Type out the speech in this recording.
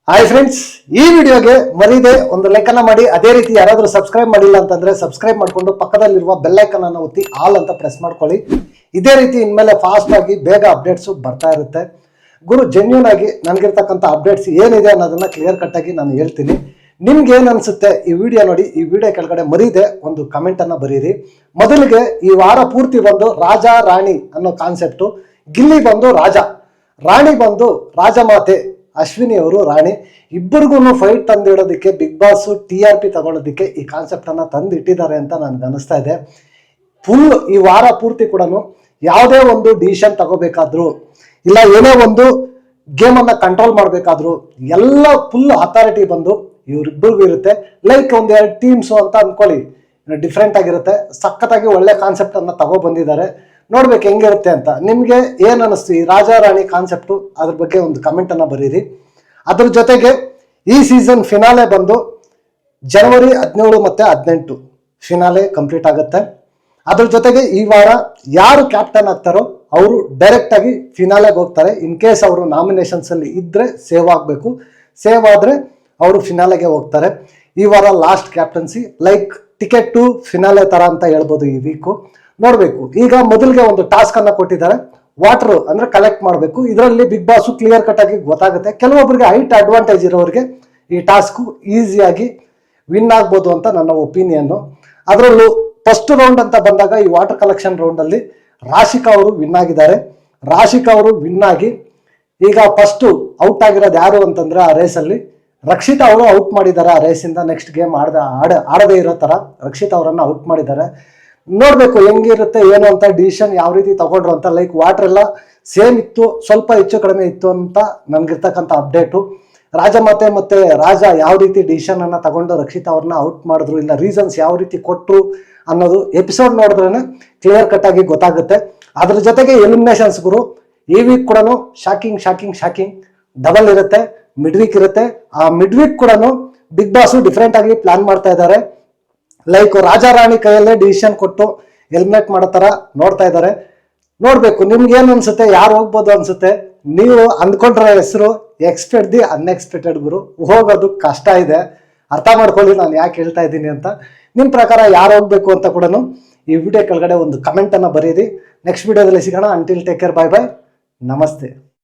Hi friends, ಈ ವಿಡಿಯೋಗೆ ಮರೀದೆ ಒಂದು ಲೈಕ್ ಅನ್ನ ಮಾಡಿ. ಅದೇ ರೀತಿ ಯಾರಾದರೂ ಸಬ್ಸ್ಕ್ರೈಬ್ ಮಾಡಿಲ್ಲ ಅಂತಂದ್ರೆ ಸಬ್ಸ್ಕ್ರೈಬ್ ಮಾಡಿಕೊಂಡು ಪಕ್ಕದಲ್ಲಿರುವ ಬೆಲ್ ಐಕನ್ ಅನ್ನು ಒತ್ತಿ ಆಲ್ ಅಂತ ಪ್ರೆಸ್ ಮಾಡ್ಕೊಳ್ಳಿ. ಇದೇ ರೀತಿ ಇನ್ಮೇಲೆ ಫಾಸ್ಟ್ ಆಗಿ ಬೇಗ ಅಪ್ಡೇಟ್ಸ್ ಬರ್ತಾ ಇರುತ್ತೆ. ಗುರು, ಜೆನ್ಯೂನ್ ಆಗಿ ನನಗಿರ್ತಕ್ಕಂಥ ಅಪ್ಡೇಟ್ಸ್ ಏನಿದೆ ಅನ್ನೋದನ್ನ ಕ್ಲಿಯರ್ ಕಟ್ ಆಗಿ ನಾನು ಹೇಳ್ತೀನಿ. ನಿಮ್ಗೆ ಏನ್ ಅನ್ಸುತ್ತೆ ಈ ವಿಡಿಯೋ ನೋಡಿ? ಈ ವಿಡಿಯೋ ಕೆಳಗಡೆ ಮರೀದೆ ಒಂದು ಕಮೆಂಟ್ ಅನ್ನ ಬರೀರಿ. ಮೊದಲಿಗೆ ಈ ವಾರ ಪೂರ್ತಿ ಬಂದು ರಾಜ ರಾಣಿ ಅನ್ನೋ ಕಾನ್ಸೆಪ್ಟು, ಗಿಲ್ಲಿ ಬಂದು ರಾಜ, ರಾಣಿ ಬಂದು ರಾಜಮಾತೆ ಅಶ್ವಿನಿ ಅವರು ರಾಣಿ. ಇಬ್ಬರಿಗೂ ಫೈಟ್ ತಂದಿಡೋದಕ್ಕೆ ಬಿಗ್ ಬಾಸ್ TRP ತಗೊಳ್ಳೋದಕ್ಕೆ ಈ ಕಾನ್ಸೆಪ್ಟ್ ಅನ್ನ ತಂದಿಟ್ಟಿದ್ದಾರೆ ಅಂತ ನನ್ಗೆ ಅನಿಸ್ತಾ ಇದೆ. ಫುಲ್ ಈ ವಾರ ಪೂರ್ತಿ ಕೂಡ ಯಾವುದೇ ಒಂದು ಡಿಸಿಷನ್ ತಗೋಬೇಕಾದ್ರು ಇಲ್ಲ ಏನೇ ಒಂದು ಗೇಮ್ ಅನ್ನ ಕಂಟ್ರೋಲ್ ಮಾಡ್ಬೇಕಾದ್ರು ಎಲ್ಲ ಫುಲ್ ಅಥಾರಿಟಿ ಬಂದು ಇವರಿಬ್ಬರಿಗೂ ಇರುತ್ತೆ. ಲೈಕ್ ಒಂದೆರಡು ಟೀಮ್ಸು ಅಂತ ಅನ್ಕೊಳ್ಳಿ, ಡಿಫ್ರೆಂಟ್ ಆಗಿರುತ್ತೆ. ಸಖತ್ತಾಗಿ ಒಳ್ಳೆ ಕಾನ್ಸೆಪ್ಟ್ ಅನ್ನ ತಗೋ ಬಂದಿದ್ದಾರೆ. ನೋಡ್ಬೇಕು ಹೆಂಗಿರುತ್ತೆ ಅಂತ. ನಿಮ್ಗೆ ಏನ್ ಅನಿಸ್ತು ಈ ರಾಜಾ ರಾಣಿ ಕಾನ್ಸೆಪ್ಟು? ಅದ್ರ ಬಗ್ಗೆ ಒಂದು ಕಮೆಂಟ್ ಅನ್ನ ಬರೀರಿ. ಅದ್ರ ಜೊತೆಗೆ ಈ ಸೀಸನ್ ಫಿನಾಲೆ ಬಂದು ಜನವರಿ 17 ಮತ್ತೆ 18 ಫಿನಾಲೆ ಕಂಪ್ಲೀಟ್ ಆಗುತ್ತೆ. ಅದ್ರ ಜೊತೆಗೆ ಈ ವಾರ ಯಾರು ಕ್ಯಾಪ್ಟನ್ ಆಗ್ತಾರೋ ಅವರು ಡೈರೆಕ್ಟ್ ಆಗಿ ಫಿನಾಲೆಗೆ ಹೋಗ್ತಾರೆ. ಇನ್ ಕೇಸ್ ಅವರು ನಾಮಿನೇಷನ್ಸ್ ಅಲ್ಲಿ ಇದ್ರೆ ಸೇವ್ ಆಗಬೇಕು, ಸೇವ್ ಆದ್ರೆ ಅವರು ಫಿನಾಲೆಗೆ ಹೋಗ್ತಾರೆ. ಈ ವಾರ last captaincy, like ticket to finale ತರ ಅಂತ ಹೇಳ್ಬೋದು ಈ ವೀಕು. ನೋಡ್ಬೇಕು. ಈಗ ಮೊದಲಿಗೆ ಒಂದು ಟಾಸ್ಕ್ ಅನ್ನ ಕೊಟ್ಟಿದ್ದಾರೆ, ವಾಟರ್ ಅಂದ್ರೆ ಕಲೆಕ್ಟ್ ಮಾಡಬೇಕು. ಇದರಲ್ಲಿ ಬಿಗ್ ಬಾಸ್ ಕ್ಲಿಯರ್ ಕಟ್ ಆಗಿ ಗೊತ್ತಾಗುತ್ತೆ. ಕೆಲವೊಬ್ಬರಿಗೆ ಹೈಟ್ ಅಡ್ವಾಂಟೇಜ್ ಇರೋರಿಗೆ ಈ ಟಾಸ್ಕ್ ಈಸಿಯಾಗಿ ವಿನ್ ಆಗ್ಬೋದು ಅಂತ ನನ್ನ ಒಪಿನಿಯನ್. ಅದರಲ್ಲೂ ಫಸ್ಟ್ ರೌಂಡ್ ಅಂತ ಬಂದಾಗ ಈ ವಾಟರ್ ಕಲೆಕ್ಷನ್ ರೌಂಡ್ ಅಲ್ಲಿ ರಾಶಿಕಾ ಅವರು ವಿನ್ ಆಗಿದ್ದಾರೆ. ರಾಶಿಕಾ ಅವರು ವಿನ್ ಆಗಿ ಈಗ ಫಸ್ಟ್ ಔಟ್ ಆಗಿರೋದು ಯಾರು ಅಂತಂದ್ರೆ ಆ ರೇಸ್ ಅಲ್ಲಿ ರಕ್ಷಿತಾ ಅವರು ಔಟ್ ಮಾಡಿದ್ದಾರೆ. ಆ ರೇಸ್ ಇಂದ ನೆಕ್ಸ್ಟ್ ಗೇಮ್ ಆಡದೇ ಇರೋ ತರ ರಕ್ಷಿತಾ ಅವರನ್ನ ಔಟ್ ಮಾಡಿದ್ದಾರೆ. ನೋಡ್ಬೇಕು ಹೆಂಗಿರುತ್ತೆ ಏನು ಅಂತ, ಡಿಸಿಷನ್ ಯಾವ ರೀತಿ ತಗೊಂಡ್ರು ಅಂತ. ಲೈಕ್ ವಾಟರ್ ಎಲ್ಲ ಸೇಮ್ ಇತ್ತು, ಸ್ವಲ್ಪ ಹೆಚ್ಚು ಕಡಿಮೆ ಇತ್ತು ಅಂತ ನನ್ಗಿರ್ತಕ್ಕಂಥ ಅಪ್ಡೇಟು. ರಾಜಮಾತೆ ಮತ್ತೆ ರಾಜ ಯಾವ ರೀತಿ ಡಿಸಿಷನ್ ಅನ್ನ ತಗೊಂಡು ರಕ್ಷಿತಾ ಅವ್ರನ್ನ ಔಟ್ ಮಾಡಿದ್ರು, ಇಲ್ಲ ರೀಸನ್ಸ್ ಯಾವ ರೀತಿ ಕೊಟ್ರು ಅನ್ನೋದು ಎಪಿಸೋಡ್ ನೋಡಿದ್ರೇನೆ ಕ್ಲಿಯರ್ ಕಟ್ ಆಗಿ ಗೊತ್ತಾಗುತ್ತೆ. ಅದ್ರ ಜೊತೆಗೆ ಎಲಿಮಿನೇಷನ್ಸ್ ಗುರು, ಈ ವೀಕ್ ಕೂಡ ಶಾಕಿಂಗ್ ಡಬಲ್ ಇರುತ್ತೆ, ಮಿಡ್ ವೀಕ್ ಇರುತ್ತೆ. ಆ ಮಿಡ್ ವೀಕ್ ಕೂಡ ಬಿಗ್ ಬಾಸ್ ಡಿಫ್ರೆಂಟ್ ಆಗಿ ಪ್ಲಾನ್ ಮಾಡ್ತಾ ಇದ್ದಾರೆ. ಲೈಕ್ ರಾಜಾ ರಾಣಿ ಕೈಯಲ್ಲೇ ಡಿಸಿಷನ್ ಕೊಟ್ಟು ಎಲಿಮಿನೇಟ್ ಮಾಡೋ ತರ ನೋಡ್ತಾ ಇದ್ದಾರೆ. ನೋಡ್ಬೇಕು ನಿಮ್ಗೆ ಏನ್ ಅನ್ಸುತ್ತೆ, ಯಾರು ಹೋಗ್ಬೋದು ಅನ್ಸುತ್ತೆ? ನೀವು ಅಂದ್ಕೊಂಡ್ರ ಹೆಸರು ಎಕ್ಸ್ಪೆಕ್ಟ್ ದಿ ಅನ್ಎಕ್ಸ್ಪೆಕ್ಟೆಡ್ ಗುರು, ಹೋಗೋದು ಕಷ್ಟ ಇದೆ. ಅರ್ಥ ಮಾಡ್ಕೊಳ್ಳಿ ನಾನು ಯಾಕೆ ಹೇಳ್ತಾ ಇದ್ದೀನಿ ಅಂತ. ನಿಮ್ ಪ್ರಕಾರ ಯಾರು ಹೋಗ್ಬೇಕು ಅಂತ ಕೂಡ ಈ ವಿಡಿಯೋ ಕೆಳಗಡೆ ಒಂದು ಕಮೆಂಟ್ ಅನ್ನ ಬರೀರಿ. ನೆಕ್ಸ್ಟ್ ವಿಡಿಯೋದಲ್ಲಿ ಸಿಗೋಣ. ಅಂಟಿಲ್ ಟೇಕ್ ಕೇರ್, ಬಾಯ್ ಬಾಯ್, ನಮಸ್ತೆ.